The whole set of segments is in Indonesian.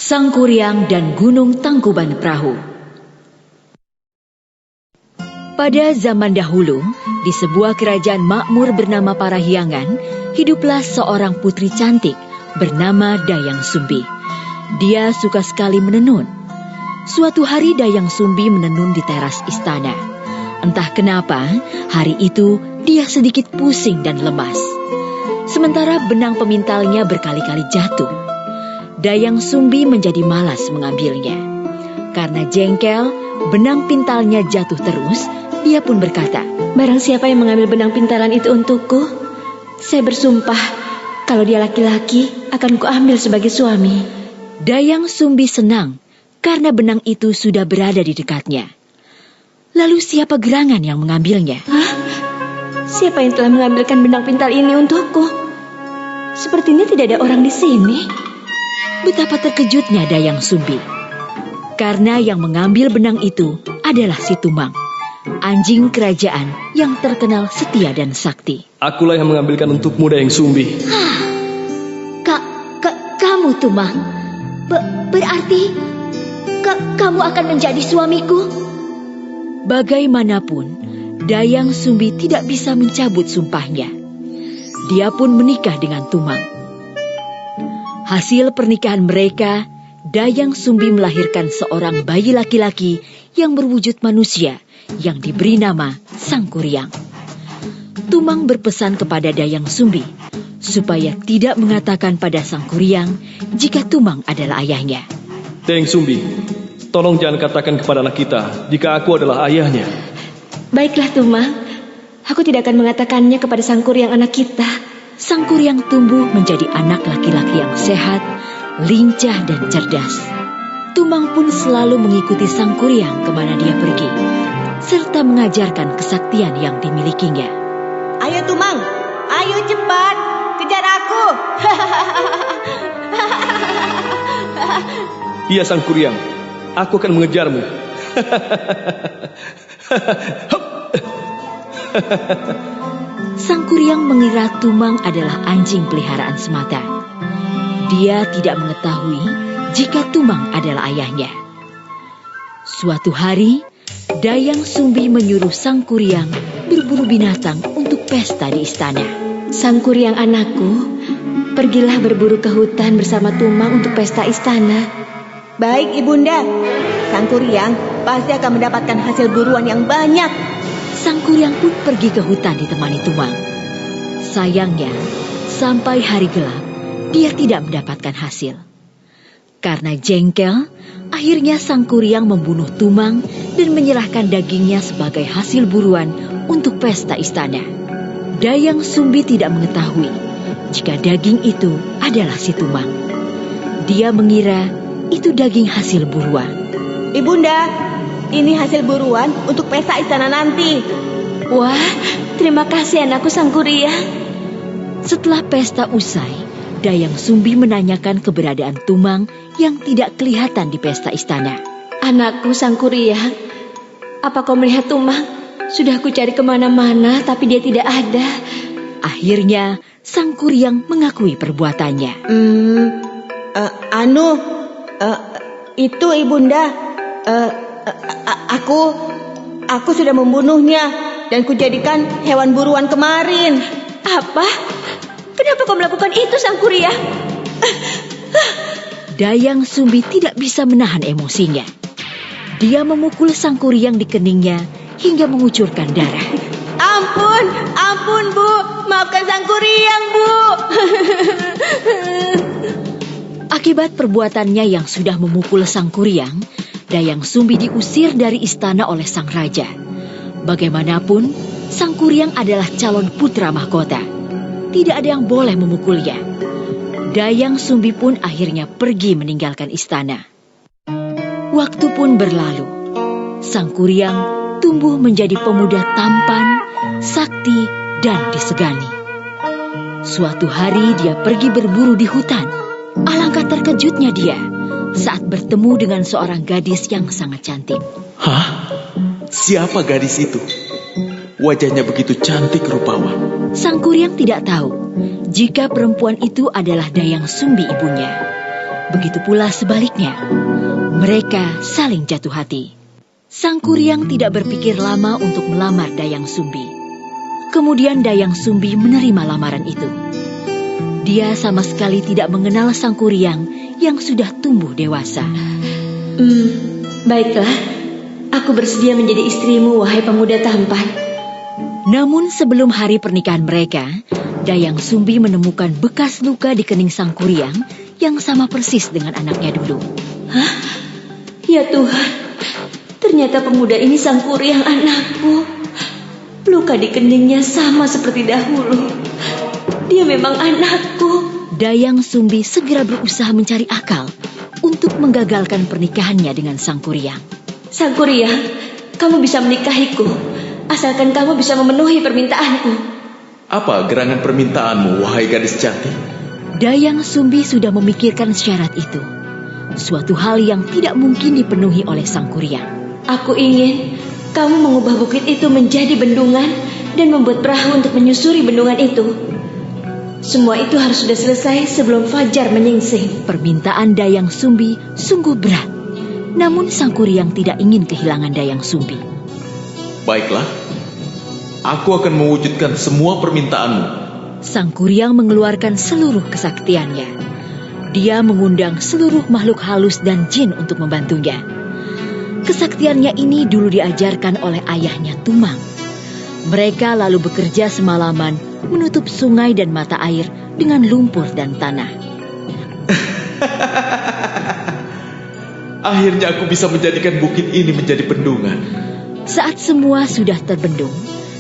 Sang Kuryang dan Gunung Tangkuban Perahu. Pada zaman dahulu, di sebuah kerajaan makmur bernama Parahyangan, hiduplah seorang putri cantik bernama Dayang Sumbi. Dia suka sekali menenun. Suatu hari Dayang Sumbi menenun di teras istana. Entah kenapa, hari itu dia sedikit pusing dan lemas. Sementara benang pemintalnya berkali-kali jatuh. Dayang Sumbi menjadi malas mengambilnya. Karena jengkel, benang pintalnya jatuh terus, dia pun berkata, "Barang siapa yang mengambil benang pintalan itu untukku, saya bersumpah kalau dia laki-laki akan kuambil sebagai suami." Dayang Sumbi senang karena benang itu sudah berada di dekatnya. Lalu siapa gerangan yang mengambilnya? Hah? Siapa yang telah mengambilkan benang pintal ini untukku? Sepertinya tidak ada orang di sini. Betapa terkejutnya Dayang Sumbi. Karena yang mengambil benang itu adalah si Tumang, anjing kerajaan yang terkenal setia dan sakti. Akulah yang mengambilkan untukmu, Dayang Sumbi. Kamu Tumang? Berarti kamu akan menjadi suamiku? Bagaimanapun, Dayang Sumbi tidak bisa mencabut sumpahnya. Dia pun menikah dengan Tumang. Hasil pernikahan mereka, Dayang Sumbi melahirkan seorang bayi laki-laki yang berwujud manusia yang diberi nama Sang Kuryang. Tumang berpesan kepada Dayang Sumbi supaya tidak mengatakan pada Sang Kuryang jika Tumang adalah ayahnya. Dayang Sumbi, tolong jangan katakan kepada anak kita jika aku adalah ayahnya. Baiklah Tumang, aku tidak akan mengatakannya kepada Sang Kuryang anak kita. Sang Kuryang tumbuh menjadi anak laki-laki yang sehat, lincah dan cerdas. Tumang pun selalu mengikuti Sang Kuryang kemana dia pergi, serta mengajarkan kesaktian yang dimilikinya. Ayo Tumang, ayo cepat, kejar aku. Iya Sang Kuryang, aku akan mengejarmu. Sang Kuryang mengira Tumang adalah anjing peliharaan semata. Dia tidak mengetahui jika Tumang adalah ayahnya. Suatu hari, Dayang Sumbi menyuruh Sang Kuryang berburu binatang untuk pesta di istana. Sang Kuryang anakku, pergilah berburu ke hutan bersama Tumang untuk pesta istana. Baik Ibunda, Sang Kuryang pasti akan mendapatkan hasil buruan yang banyak. Sang Kuryang pun pergi ke hutan ditemani Tumang. Sayangnya, sampai hari gelap, dia tidak mendapatkan hasil. Karena jengkel, akhirnya Sang Kuryang membunuh Tumang dan menyerahkan dagingnya sebagai hasil buruan untuk pesta istana. Dayang Sumbi tidak mengetahui jika daging itu adalah si Tumang. Dia mengira itu daging hasil buruan. Ibunda, ini hasil buruan untuk pesta istana nanti. Wah, terima kasih anakku Sang Kuryang. Setelah pesta usai, Dayang Sumbi menanyakan keberadaan Tumang yang tidak kelihatan di pesta istana. Anakku Sang Kuryang, apa kau melihat Tumang? Sudah aku cari kemana-mana tapi dia tidak ada. Akhirnya Sang Kuryang mengakui perbuatannya. Itu Ibunda. Aku sudah membunuhnya dan kujadikan hewan buruan kemarin. Apa? Kenapa kau melakukan itu Sang Kuryang? Dayang Sumbi tidak bisa menahan emosinya. Dia memukul Sang Kuryang di keningnya hingga mengucurkan darah. Ampun Bu, maafkan Sang Kuryang Bu. Akibat perbuatannya yang sudah memukul Sang Kuryang, Dayang Sumbi diusir dari istana oleh sang raja. Bagaimanapun, Sang Kuryang adalah calon putra mahkota. Tidak ada yang boleh memukulnya. Dayang Sumbi pun akhirnya pergi meninggalkan istana. Waktu pun berlalu. Sang Kuryang tumbuh menjadi pemuda tampan, sakti, dan disegani. Suatu hari dia pergi berburu di hutan. Alangkah terkejutnya dia saat bertemu dengan seorang gadis yang sangat cantik. Hah? Siapa gadis itu? Wajahnya begitu cantik rupawan. Sang Kuryang tidak tahu jika perempuan itu adalah Dayang Sumbi ibunya. Begitu pula sebaliknya. Mereka saling jatuh hati. Sang Kuryang tidak berpikir lama untuk melamar Dayang Sumbi. Kemudian Dayang Sumbi menerima lamaran itu. Dia sama sekali tidak mengenal Sang Kuryang yang sudah tumbuh dewasa. Baiklah, aku bersedia menjadi istrimu, wahai pemuda tampan. Namun sebelum hari pernikahan mereka, Dayang Sumbi menemukan bekas luka di kening Sang Kuryang yang sama persis dengan anaknya dulu. Hah? Ya Tuhan, ternyata pemuda ini Sang Kuryang anakku. Luka di keningnya sama seperti dahulu. Dia memang anakku. Dayang Sumbi segera berusaha mencari akal untuk menggagalkan pernikahannya dengan Sang Kuryang. Sang Kuryang, kamu bisa menikahiku, asalkan kamu bisa memenuhi permintaanku. Apa gerangan permintaanmu, wahai gadis cantik? Dayang Sumbi sudah memikirkan syarat itu. Suatu hal yang tidak mungkin dipenuhi oleh Sang Kuryang. Aku ingin kamu mengubah bukit itu menjadi bendungan dan membuat perahu untuk menyusuri bendungan itu. Semua itu harus sudah selesai sebelum fajar menyingsing. Permintaan Dayang Sumbi sungguh berat. Namun Sang Kuryang tidak ingin kehilangan Dayang Sumbi. Baiklah, aku akan mewujudkan semua permintaanmu. Sang Kuryang mengeluarkan seluruh kesaktiannya. Dia mengundang seluruh makhluk halus dan jin untuk membantunya. Kesaktiannya ini dulu diajarkan oleh ayahnya Tumang. Mereka lalu bekerja semalaman menutup sungai dan mata air dengan lumpur dan tanah. Akhirnya aku bisa menjadikan bukit ini menjadi bendungan. Saat semua sudah terbendung,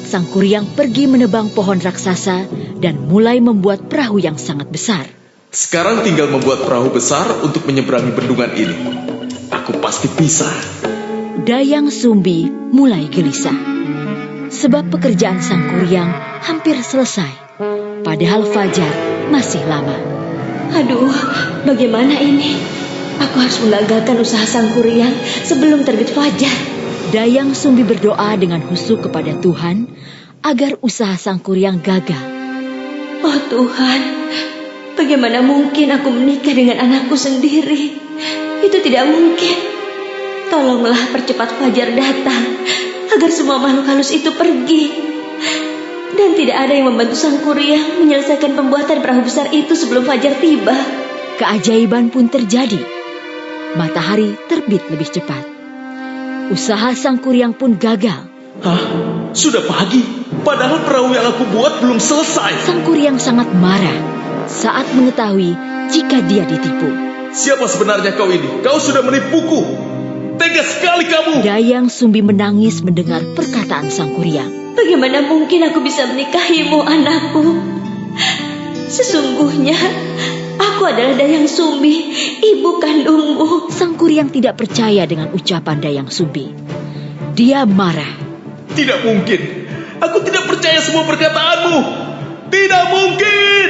Sang Kuryang pergi menebang pohon raksasa dan mulai membuat perahu yang sangat besar. Sekarang tinggal membuat perahu besar untuk menyeberangi bendungan ini. Aku pasti bisa. Dayang Sumbi mulai gelisah. Sebab pekerjaan Sang Kuryang hampir selesai. Padahal fajar masih lama. Aduh, bagaimana ini? Aku harus menggagalkan usaha Sang Kuryang sebelum terbit fajar. Dayang Sumbi berdoa dengan khusyuk kepada Tuhan agar usaha Sang Kuryang gagal. Oh Tuhan, bagaimana mungkin aku menikah dengan anakku sendiri? Itu tidak mungkin. Tolonglah percepat fajar datang agar semua makhluk halus itu pergi. Dan tidak ada yang membantu Sang Kuryang menyelesaikan pembuatan perahu besar itu sebelum fajar tiba. Keajaiban pun terjadi. Matahari terbit lebih cepat. Usaha Sang Kuryang pun gagal. Hah? Sudah pagi? Padahal perahu yang aku buat belum selesai. Sang Kuryang sangat marah saat mengetahui jika dia ditipu. Siapa sebenarnya kau ini? Kau sudah menipuku. Tega sekali kamu. Dayang Sumbi menangis mendengar perkataan Sang Kuryang. Bagaimana mungkin aku bisa menikahimu, anakku? Sesungguhnya aku adalah Dayang Sumbi, ibu kandungmu. Sang Kuryang tidak percaya dengan ucapan Dayang Sumbi. Dia marah. Tidak mungkin. Aku tidak percaya semua perkataanmu. Tidak mungkin.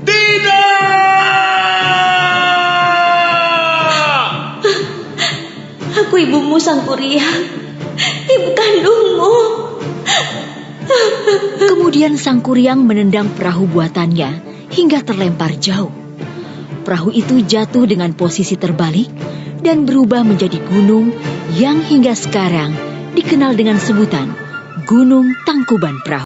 Tidak. Aku ibumu, Sang Kuryang, ibu kandungmu. Kemudian Sang Kuryang menendang perahu buatannya hingga terlempar jauh. Perahu itu jatuh dengan posisi terbalik dan berubah menjadi gunung yang hingga sekarang dikenal dengan sebutan Gunung Tangkuban Perahu.